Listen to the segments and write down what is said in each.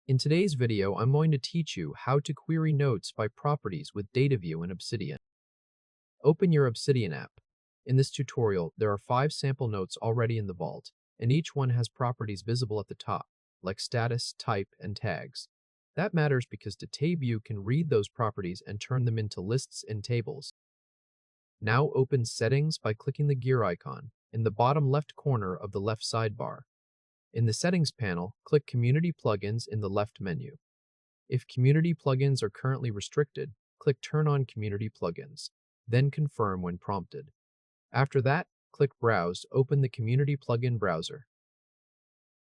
In today's video, I'm going to teach you how to query notes by properties with Dataview and Obsidian. Open your Obsidian app. In this tutorial, there are 5 sample notes already in the vault, and each one has properties visible at the top, like status, type, and tags. That matters because Dataview can read those properties and turn them into lists and tables. Now open Settings by clicking the gear icon in the bottom left corner of the left sidebar. In the Settings panel, click Community Plugins in the left menu. If Community Plugins are currently restricted, click Turn on Community Plugins, then confirm when prompted. After that, click Browse to open the Community Plugin browser.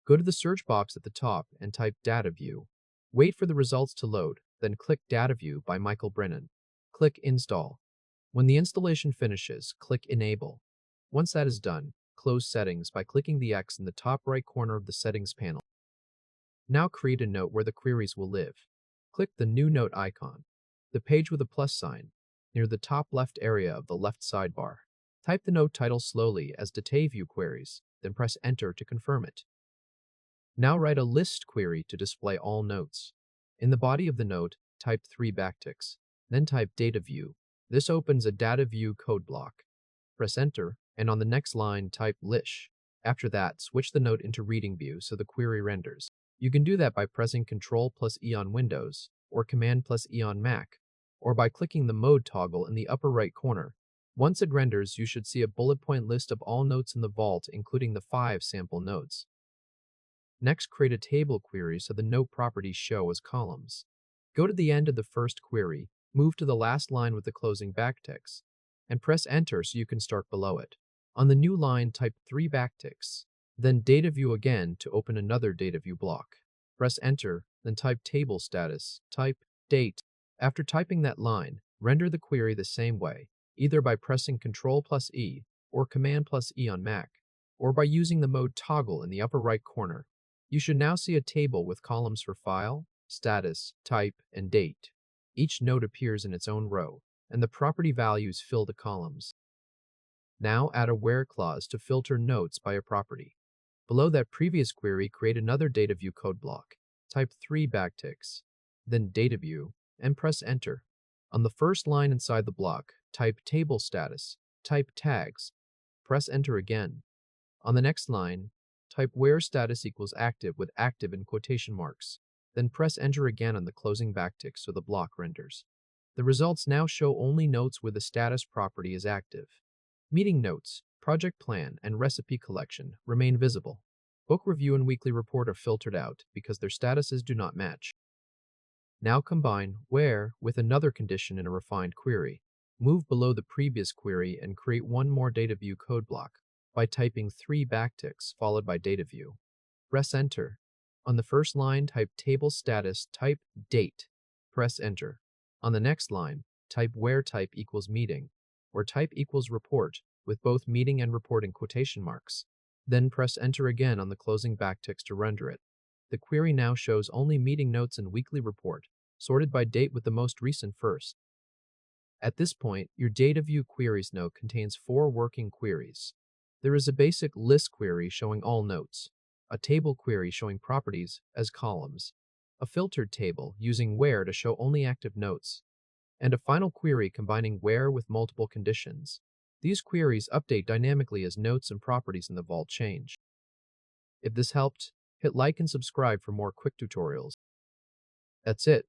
Go to the search box at the top and type Dataview. Wait for the results to load, then click Dataview by Michael Brennan. Click Install. When the installation finishes, click Enable. Once that is done, close Settings by clicking the X in the top right corner of the Settings panel. Now create a note where the queries will live. Click the New Note icon, the page with a plus sign, near the top left area of the left sidebar. Type the note title slowly as Dataview queries, then press Enter to confirm it. Now write a list query to display all notes. In the body of the note, type 3 backticks, then type Dataview. This opens a Dataview code block. Press Enter, and on the next line, type lish. After that, switch the note into reading view so the query renders. You can do that by pressing Ctrl+E on Windows, or Command+E on Mac, or by clicking the mode toggle in the upper right corner. Once it renders, you should see a bullet point list of all notes in the vault, including the 5 sample notes. Next, create a table query so the note properties show as columns. Go to the end of the first query, move to the last line with the closing backticks, and press Enter so you can start below it. On the new line, type 3 backticks, then Dataview again to open another Dataview block. Press Enter, then type table status, type date. After typing that line, render the query the same way, either by pressing Ctrl+E or Command+E on Mac, or by using the mode toggle in the upper right corner. You should now see a table with columns for file, status, type, and date. Each note appears in its own row, and the property values fill the columns. Now add a where clause to filter notes by a property. Below that previous query, create another Dataview code block. Type 3 backticks, then Dataview, and press Enter. On the first line inside the block, type table status, type tags, press Enter again. On the next line, type where status equals active with active in quotation marks, then press Enter again on the closing backtick so the block renders. The results now show only notes where the status property is active. Meeting notes, project plan, and recipe collection remain visible. Book review and weekly report are filtered out because their statuses do not match. Now combine where with another condition in a refined query. Move below the previous query and create one more Dataview code block by typing 3 backticks followed by Dataview. Press Enter. On the first line, type table status, type date. Press Enter. On the next line, type where type equals meeting, or type equals report with both meeting and report in quotation marks. Then press Enter again on the closing backticks to render it. The query now shows only meeting notes and weekly report, sorted by date with the most recent first. At this point, your Dataview queries note contains 4 working queries. There is a basic list query showing all notes, a table query showing properties as columns, a filtered table using where to show only active notes, and a final query combining where with multiple conditions. These queries update dynamically as notes and properties in the vault change. If this helped, hit like and subscribe for more quick tutorials. That's it.